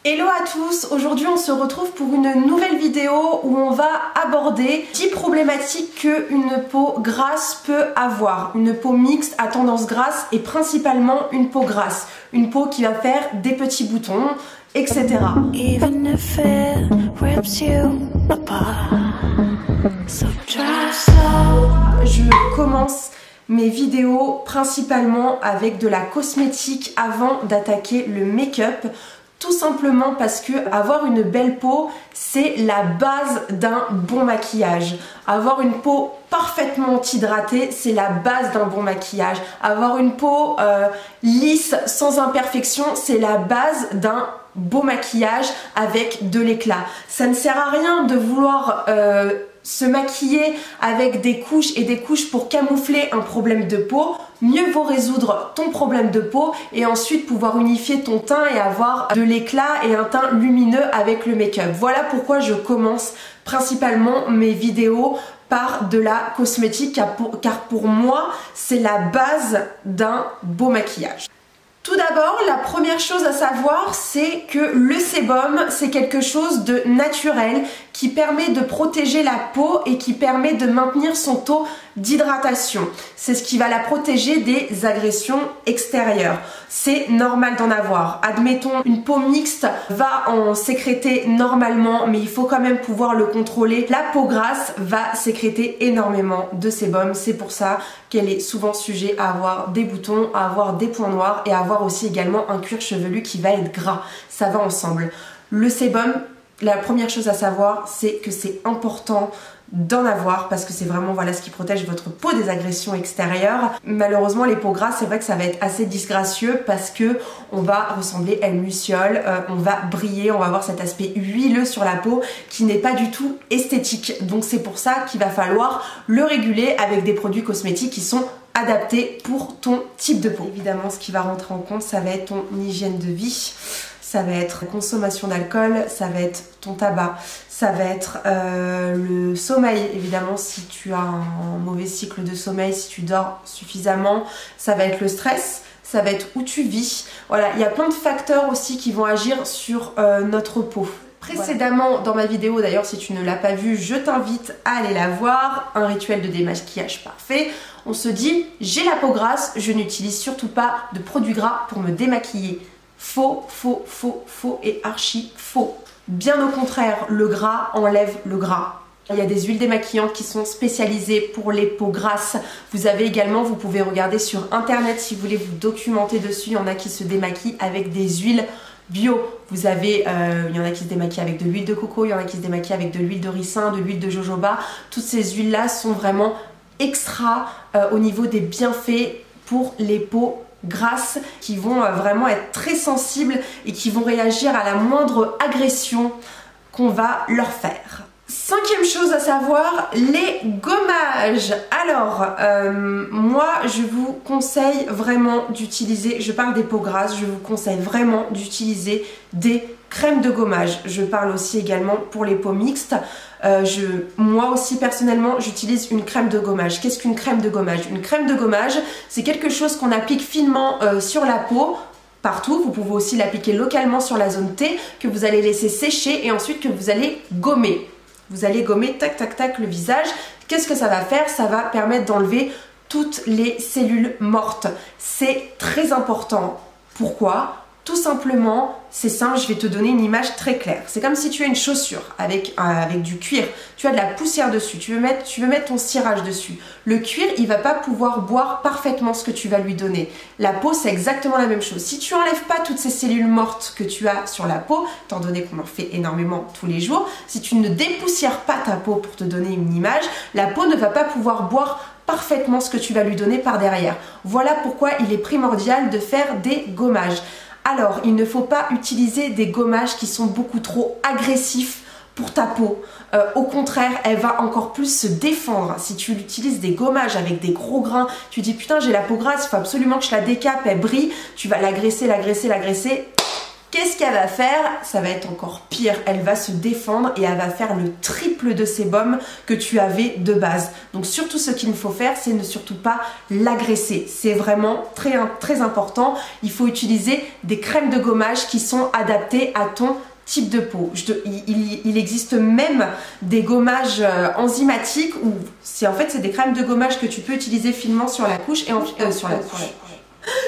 Hello à tous, aujourd'hui on se retrouve pour une nouvelle vidéo où on va aborder 10 problématiques qu'une peau grasse peut avoir. Une peau mixte à tendance grasse et principalement une peau grasse. Une peau qui va faire des petits boutons, etc. Je commence mes vidéos principalement avec de la cosmétique avant d'attaquer le make-up. Tout simplement parce que avoir une belle peau, c'est la base d'un bon maquillage. Avoir une peau parfaitement hydratée, c'est la base d'un bon maquillage. Avoir une peau lisse, sans imperfection, c'est la base d'un beau maquillage avec de l'éclat. Ça ne sert à rien de vouloir se maquiller avec des couches et des couches pour camoufler un problème de peau. Mieux vaut résoudre ton problème de peau et ensuite pouvoir unifier ton teint et avoir de l'éclat et un teint lumineux avec le make-up. Voilà pourquoi je commence principalement mes vidéos par de la cosmétique car pour moi c'est la base d'un beau maquillage. Tout d'abord, la première chose à savoir, c'est que le sébum, c'est quelque chose de naturel qui permet de protéger la peau et qui permet de maintenir son taux d'hydratation. C'est ce qui va la protéger des agressions extérieures. C'est normal d'en avoir. Admettons, une peau mixte va en sécréter normalement, mais il faut quand même pouvoir le contrôler. La peau grasse va sécréter énormément de sébum. C'est pour ça qu'elle est souvent sujet à avoir des boutons, à avoir des points noirs et à avoir aussi également un cuir chevelu qui va être gras. Ça va ensemble. Le sébum, la première chose à savoir, c'est que c'est important d'en avoir parce que c'est vraiment voilà ce qui protège votre peau des agressions extérieures. Malheureusement les peaux grasses, c'est vrai que ça va être assez disgracieux parce que on va ressembler à une luciole, on va briller, on va avoir cet aspect huileux sur la peau qui n'est pas du tout esthétique. Donc c'est pour ça qu'il va falloir le réguler avec des produits cosmétiques qui sont adaptés pour ton type de peau. Évidemment, ce qui va rentrer en compte, ça va être ton hygiène de vie. Ça va être consommation d'alcool, ça va être ton tabac, ça va être le sommeil, évidemment si tu as un mauvais cycle de sommeil, si tu dors suffisamment, ça va être le stress, ça va être où tu vis. Voilà, il y a plein de facteurs aussi qui vont agir sur notre peau. Précédemment dans ma vidéo, d'ailleurs si tu ne l'as pas vue, je t'invite à aller la voir, un rituel de démaquillage parfait. On se dit, j'ai la peau grasse, je n'utilise surtout pas de produits gras pour me démaquiller. Faux, faux, faux, faux et archi faux. Bien au contraire, le gras enlève le gras. Il y a des huiles démaquillantes qui sont spécialisées pour les peaux grasses. Vous avez également, vous pouvez regarder sur internet si vous voulez vous documenter dessus. Il y en a qui se démaquillent avec des huiles bio. Vous avez, il y en a qui se démaquillent avec de l'huile de coco, il y en a qui se démaquillent avec de l'huile de ricin, de l'huile de jojoba. Toutes ces huiles-là sont vraiment extra au niveau des bienfaits pour les peaux grasses qui vont vraiment être très sensibles et qui vont réagir à la moindre agression qu'on va leur faire. Cinquième chose à savoir, les gommages. Alors, moi je vous conseille vraiment d'utiliser, je parle des peaux grasses, je vous conseille vraiment d'utiliser des crèmes de gommage. Je parle aussi également pour les peaux mixtes. Moi aussi personnellement j'utilise une crème de gommage. Qu'est-ce qu'une crème de gommage? Une crème de gommage, c'est quelque chose qu'on applique finement sur la peau, partout. Vous pouvez aussi l'appliquer localement sur la zone T, que vous allez laisser sécher et ensuite que vous allez gommer. Vous allez gommer tac tac tac le visage. Qu'est-ce que ça va faire? Ça va permettre d'enlever toutes les cellules mortes. C'est très important. Pourquoi? Tout simplement, c'est simple, je vais te donner une image très claire. C'est comme si tu as une chaussure avec du cuir, tu as de la poussière dessus, tu veux mettre ton cirage dessus. Le cuir, il va pas pouvoir boire parfaitement ce que tu vas lui donner. La peau, c'est exactement la même chose. Si tu enlèves pas toutes ces cellules mortes que tu as sur la peau, étant donné qu'on en fait énormément tous les jours, si tu ne dépoussières pas ta peau pour te donner une image, la peau ne va pas pouvoir boire parfaitement ce que tu vas lui donner par derrière. Voilà pourquoi il est primordial de faire des gommages. Alors, il ne faut pas utiliser des gommages qui sont beaucoup trop agressifs pour ta peau. Au contraire, elle va encore plus se défendre. Si tu utilises des gommages avec des gros grains, tu dis putain j'ai la peau grasse, il faut absolument que je la décape, elle brille, tu vas l'agresser, l'agresser, l'agresser. Qu'est-ce qu'elle va faire? Ça va être encore pire, elle va se défendre et elle va faire le triple de sébum que tu avais de base. Donc surtout ce qu'il faut faire, c'est ne surtout pas l'agresser. C'est vraiment très important. Il faut utiliser des crèmes de gommage qui sont adaptées à ton type de peau. Il existe même des gommages enzymatiques où en fait c'est des crèmes de gommage que tu peux utiliser finement sur la couche et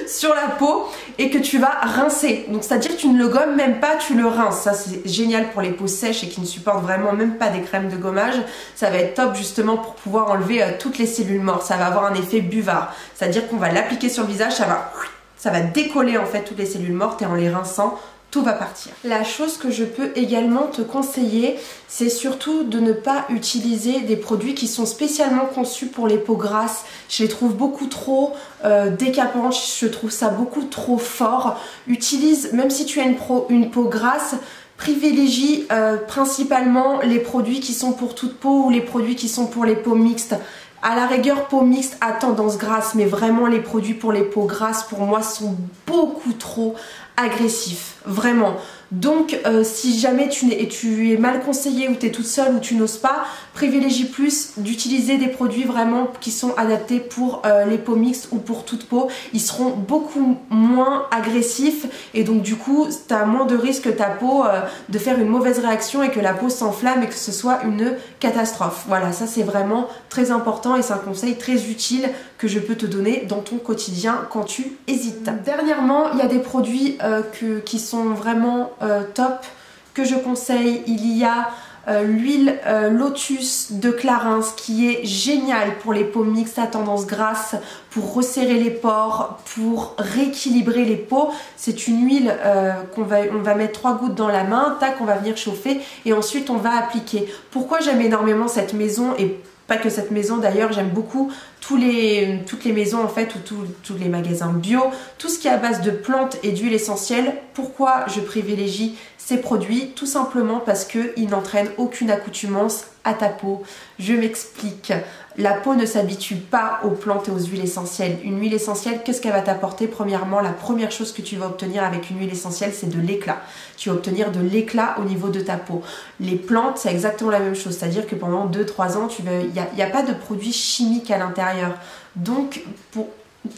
sur la peau et que tu vas rincer. Donc c'est à dire que tu ne le gommes même pas, tu le rinces. Ça c'est génial pour les peaux sèches et qui ne supportent vraiment même pas des crèmes de gommage. Ça va être top justement pour pouvoir enlever toutes les cellules mortes. Ça va avoir un effet buvard. C'est à dire qu'on va l'appliquer sur le visage, ça va décoller en fait toutes les cellules mortes et en les rinçant, tout va partir. La chose que je peux également te conseiller, c'est surtout de ne pas utiliser des produits qui sont spécialement conçus pour les peaux grasses. Je les trouve beaucoup trop décapantes, je trouve ça beaucoup trop fort. Utilise, même si tu as une peau grasse, privilégie principalement les produits qui sont pour toute peau ou les produits qui sont pour les peaux mixtes. À la rigueur, peau mixte à tendance grasse, mais vraiment les produits pour les peaux grasses pour moi sont beaucoup trop agressifs, vraiment. Donc si jamais tu es mal conseillé ou tu es toute seule ou tu n'oses pas, privilégie plus d'utiliser des produits vraiment qui sont adaptés pour les peaux mixtes ou pour toute peau. Ils seront beaucoup moins agressifs et donc du coup tu as moins de risque que ta peau de faire une mauvaise réaction et que la peau s'enflamme et que ce soit une catastrophe. Voilà, ça c'est vraiment très important et c'est un conseil très utile que je peux te donner dans ton quotidien quand tu hésites. Dernièrement, il y a des produits qui sont vraiment top que je conseille. Il y a l'huile Lotus de Clarins qui est géniale pour les peaux mixtes à tendance grasse, pour resserrer les pores, pour rééquilibrer les peaux. C'est une huile on va mettre 3 gouttes dans la main, tac, on va venir chauffer et ensuite on va appliquer. Pourquoi j'aime énormément cette maison et pas que cette maison d'ailleurs, j'aime beaucoup toutes les maisons en fait ou tous les magasins bio, tout ce qui est à base de plantes et d'huiles essentielles. Pourquoi je privilégie ces produits? Tout simplement parce qu'ils n'entraînent aucune accoutumance à ta peau. Je m'explique. La peau ne s'habitue pas aux plantes et aux huiles essentielles. Une huile essentielle, qu'est-ce qu'elle va t'apporter? Premièrement, la première chose que tu vas obtenir avec une huile essentielle, c'est de l'éclat. Tu vas obtenir de l'éclat au niveau de ta peau. Les plantes, c'est exactement la même chose. C'est-à-dire que pendant 2-3 ans, il n'y a pas de produits chimiques à l'intérieur. Donc, pour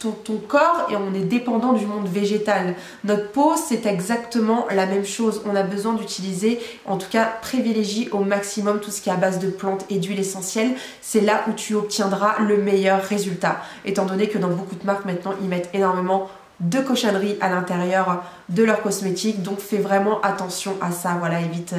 ton corps, et on est dépendant du monde végétal. Notre peau, c'est exactement la même chose. On a besoin d'utiliser, en tout cas privilégie au maximum tout ce qui est à base de plantes et d'huiles essentielles. C'est là où tu obtiendras le meilleur résultat. Étant donné que dans beaucoup de marques maintenant, ils mettent énormément de cochonneries à l'intérieur de leurs cosmétiques, donc fais vraiment attention à ça. Voilà, évite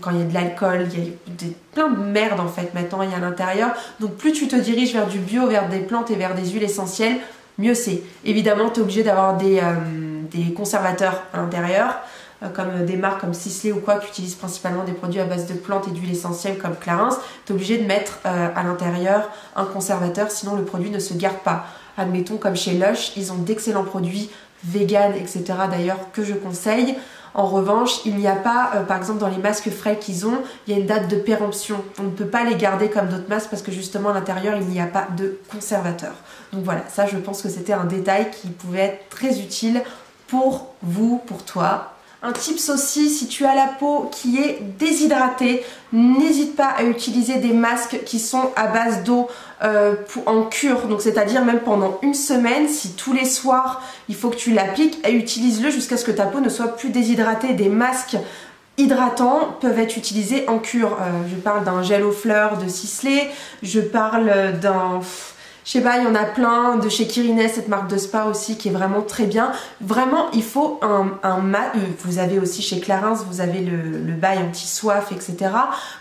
quand il y a de l'alcool, il y a plein de merde en fait maintenant il y a à l'intérieur. Donc plus tu te diriges vers du bio, vers des plantes et vers des huiles essentielles, mieux c'est. Évidemment tu es obligé d'avoir des conservateurs à l'intérieur, comme des marques comme Sisley ou quoi qui utilisent principalement des produits à base de plantes et d'huiles essentielles comme Clarins. Tu es obligé de mettre à l'intérieur un conservateur, sinon le produit ne se garde pas. Admettons comme chez Lush, ils ont d'excellents produits vegan, etc. d'ailleurs que je conseille. En revanche, il n'y a pas, par exemple dans les masques frais qu'ils ont, il y a une date de péremption. On ne peut pas les garder comme d'autres masques parce que justement à l'intérieur il n'y a pas de conservateur. Donc voilà, ça je pense que c'était un détail qui pouvait être très utile pour vous, pour toi. Un tips aussi, si tu as la peau qui est déshydratée, n'hésite pas à utiliser des masques qui sont à base d'eau en cure, donc c'est-à-dire même pendant une semaine, si tous les soirs il faut que tu l'appliques, et utilise-le jusqu'à ce que ta peau ne soit plus déshydratée. Des masques hydratants peuvent être utilisés en cure. Je parle d'un gel aux fleurs de Sisley, je parle d'un... Je sais pas, il y en a plein de chez Kirines, cette marque de spa aussi qui est vraiment très bien. Vraiment, il faut vous avez aussi chez Clarins, vous avez le bail anti-soif, etc.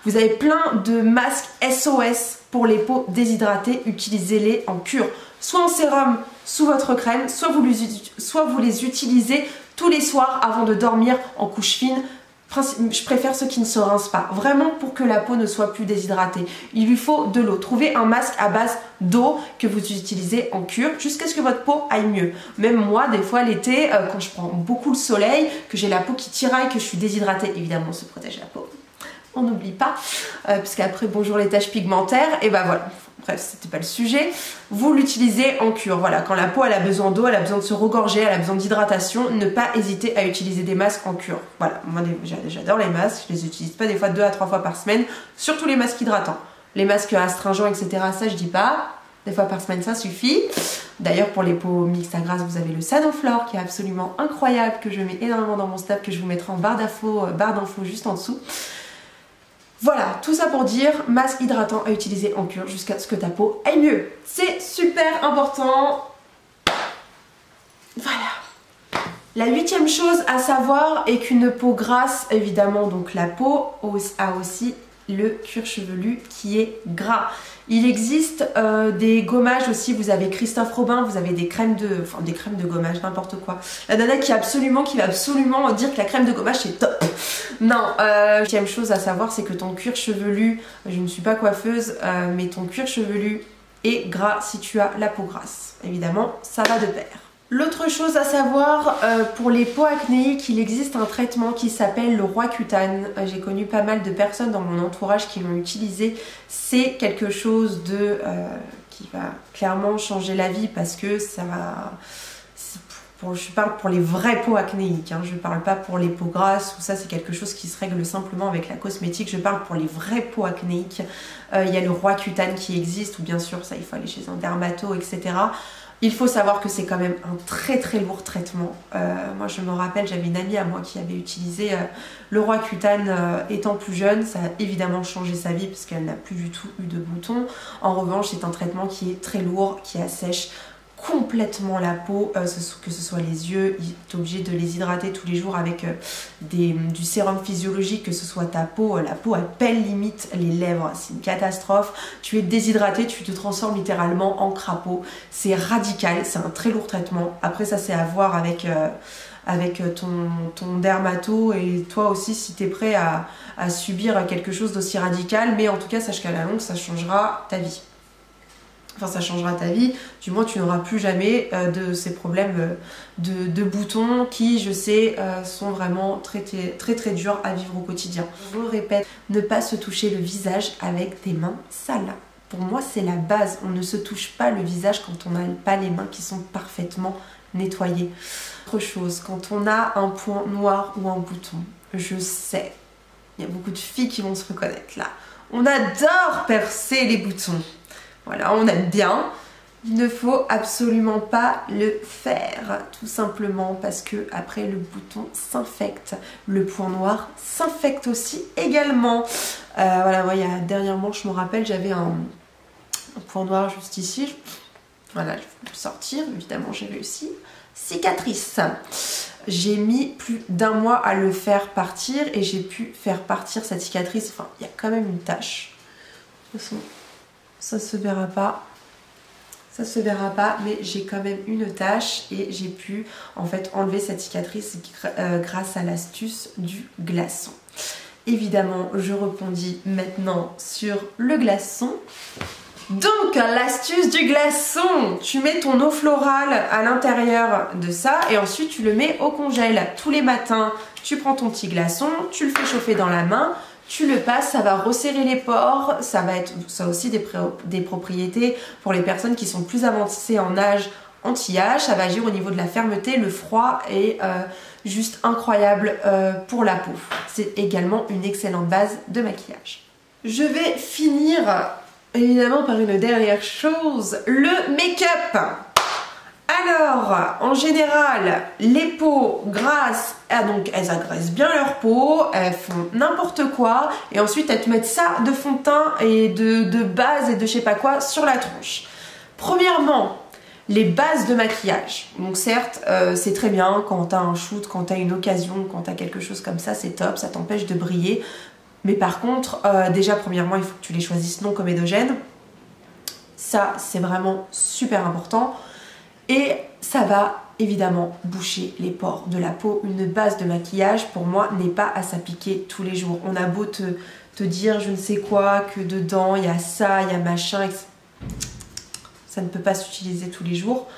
Vous avez plein de masques SOS pour les peaux déshydratées. Utilisez-les en cure, soit en sérum sous votre crème, soit vous les utilisez tous les soirs avant de dormir en couche fine. Je préfère ceux qui ne se rincent pas, vraiment pour que la peau ne soit plus déshydratée. Il lui faut de l'eau. Trouvez un masque à base d'eau que vous utilisez en cure jusqu'à ce que votre peau aille mieux. Même moi, des fois l'été, quand je prends beaucoup le soleil, que j'ai la peau qui tiraille, que je suis déshydratée, évidemment on se protège la peau. On n'oublie pas, puisqu'après bonjour les taches pigmentaires, et ben voilà. bref, c'était pas le sujet, vous l'utilisez en cure. Voilà, quand la peau elle a besoin d'eau, elle a besoin de se regorger, elle a besoin d'hydratation, ne pas hésiter à utiliser des masques en cure. Voilà, moi j'adore les masques, je les utilise pas des fois 2 à 3 fois par semaine, surtout les masques hydratants. Les masques astringents, etc., ça je dis pas, des fois par semaine ça suffit. D'ailleurs pour les peaux mixtes à grasse, vous avez le Sanoflore qui est absolument incroyable, que je mets énormément dans mon snap, que je vous mettrai en barre d'infos juste en dessous. Voilà, tout ça pour dire, masque hydratant à utiliser en cure jusqu'à ce que ta peau aille mieux. C'est super important. Voilà. La 8e chose à savoir est qu'une peau grasse, évidemment, donc la peau a aussi le cuir chevelu qui est gras. Il existe des gommages aussi, vous avez Christophe Robin, vous avez des crèmes de gommage, n'importe quoi. La nana qui va absolument dire que la crème de gommage c'est top. Non, 8e chose à savoir, c'est que ton cuir chevelu, je ne suis pas coiffeuse, mais ton cuir chevelu est gras si tu as la peau grasse. Évidemment, ça va de pair. L'autre chose à savoir, pour les peaux acnéiques, il existe un traitement qui s'appelle le Roaccutane. J'ai connu pas mal de personnes dans mon entourage qui l'ont utilisé. C'est quelque chose qui va clairement changer la vie parce que ça va... je parle pour les vraies peaux acnéiques, hein, je parle pas pour les peaux grasses, ou ça c'est quelque chose qui se règle simplement avec la cosmétique, je parle pour les vraies peaux acnéiques. Il y a le Roaccutane qui existe, ou bien sûr ça il faut aller chez un dermato, etc. Il faut savoir que c'est quand même un très très lourd traitement. Moi je me rappelle, j'avais une amie à moi qui avait utilisé le Roaccutane étant plus jeune. Ça a évidemment changé sa vie parce qu'elle n'a plus du tout eu de boutons. En revanche, c'est un traitement qui est très lourd, qui assèche complètement la peau, que ce soit les yeux, tu es obligé de les hydrater tous les jours avec du sérum physiologique, que ce soit ta peau, la peau elle pèle limite les lèvres, c'est une catastrophe, tu es déshydraté, tu te transformes littéralement en crapaud, c'est radical, c'est un très lourd traitement. Après ça c'est à voir avec ton dermato et toi aussi si tu es prêt à subir quelque chose d'aussi radical, mais en tout cas sache qu'à la longue ça changera ta vie. Enfin, ça changera ta vie, du moins tu n'auras plus jamais de ces problèmes de boutons qui, je sais, sont vraiment très très durs à vivre au quotidien. Je le répète, ne pas se toucher le visage avec des mains sales. Pour moi, c'est la base. On ne se touche pas le visage quand on n'a pas les mains qui sont parfaitement nettoyées. Autre chose, quand on a un point noir ou un bouton, je sais, il y a beaucoup de filles qui vont se reconnaître là. On adore percer les boutons. Voilà, on aime bien. Il ne faut absolument pas le faire, tout simplement parce que après le bouton s'infecte. Le point noir s'infecte aussi également. Voilà, moi, dernièrement, je me rappelle, j'avais un point noir juste ici. Voilà, je vais le sortir, évidemment, j'ai réussi. Cicatrice. J'ai mis plus d'1 mois à le faire partir et j'ai pu faire partir cette cicatrice. Enfin, il y a quand même une tache. De toute façon, ça se verra pas, mais j'ai quand même une tache et j'ai pu en fait enlever cette cicatrice grâce à l'astuce du glaçon. Évidemment, je rebondis maintenant sur le glaçon. Donc, l'astuce du glaçon, tu mets ton eau florale à l'intérieur de ça et ensuite tu le mets au congèle. Tous les matins, tu prends ton petit glaçon, tu le fais chauffer dans la main, tu le passes, ça va resserrer les pores, ça a aussi des propriétés pour les personnes qui sont plus avancées en âge anti-âge, ça va agir au niveau de la fermeté, le froid est juste incroyable pour la peau. C'est également une excellente base de maquillage. Je vais finir évidemment par une dernière chose, le make-up. Alors, en général, les peaux grasses, donc elles agressent bien leur peau, elles font n'importe quoi, et ensuite elles te mettent ça de fond de teint et de base et de je sais pas quoi sur la tronche. Premièrement, les bases de maquillage. Donc certes, c'est très bien quand t'as un shoot, quand t'as une occasion, quand t'as quelque chose comme ça, c'est top, ça t'empêche de briller. Mais par contre, déjà premièrement, il faut que tu les choisisses non comédogènes. Ça, c'est vraiment super important. Et ça va évidemment boucher les pores de la peau. Une base de maquillage, pour moi, n'est pas à s'appliquer tous les jours. On a beau te dire je ne sais quoi, que dedans, il y a ça, il y a machin, etc. Ça ne peut pas s'utiliser tous les jours.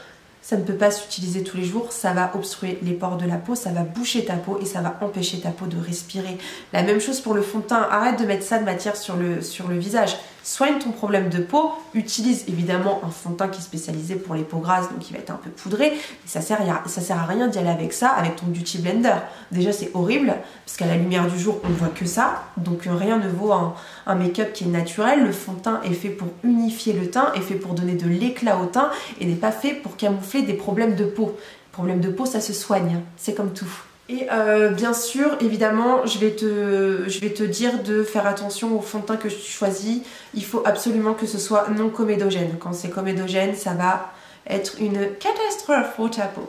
Ça ne peut pas s'utiliser tous les jours. Ça va obstruer les pores de la peau, ça va boucher ta peau et ça va empêcher ta peau de respirer. La même chose pour le fond de teint. Arrête de mettre ça de matière sur le visage. soigne ton problème de peau. Utilise évidemment un fond de teint qui est spécialisé pour les peaux grasses, donc il va être un peu poudré. Mais ça sert à rien d'y aller avec ça, avec ton Beauty Blender. Déjà c'est horrible, parce qu'à la lumière du jour on voit que ça, donc rien ne vaut un make-up qui est naturel. Le fond de teint est fait pour unifier le teint, est fait pour donner de l'éclat au teint et n'est pas fait pour camoufler des problèmes de peau. Les problèmes de peau ça se soigne, c'est comme tout. Et bien sûr, évidemment, je vais te dire de faire attention au fond de teint que tu choisis. Il faut absolument que ce soit non comédogène. Quand c'est comédogène, ça va être une catastrophe pour ta peau.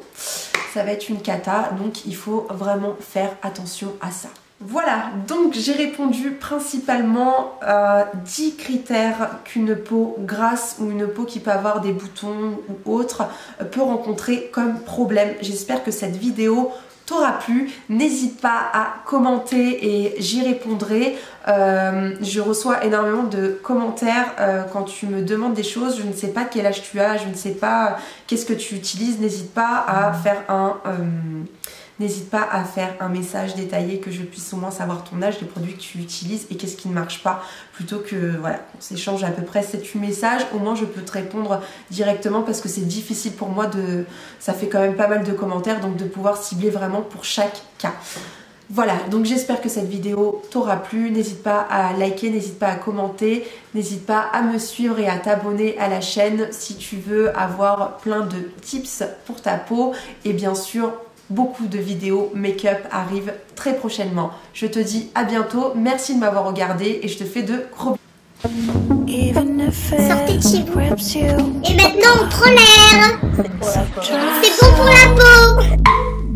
Ça va être une cata, donc il faut vraiment faire attention à ça. Voilà, donc j'ai répondu principalement à 10 critères qu'une peau grasse ou une peau qui peut avoir des boutons ou autre peut rencontrer comme problème. J'espère que cette vidéo t'aura plu. N'hésite pas à commenter et j'y répondrai. Je reçois énormément de commentaires quand tu me demandes des choses. Je ne sais pas quel âge tu as, je ne sais pas qu'est-ce que tu utilises. N'hésite pas à faire un message détaillé que je puisse au moins savoir ton âge, les produits que tu utilises et qu'est-ce qui ne marche pas, plutôt que voilà, qu'on s'échange à peu près 7-8 messages. Au moins je peux te répondre directement parce que c'est difficile pour moi ça fait quand même pas mal de commentaires, donc de pouvoir cibler vraiment pour chaque cas. Voilà, donc j'espère que cette vidéo t'aura plu. N'hésite pas à liker, n'hésite pas à commenter, n'hésite pas à me suivre et à t'abonner à la chaîne si tu veux avoir plein de tips pour ta peau. Et bien sûr, beaucoup de vidéos make-up arrivent très prochainement. Je te dis à bientôt, merci de m'avoir regardé et je te fais de gros bisous. Sortez de chez vous. Et maintenant on prend l'air.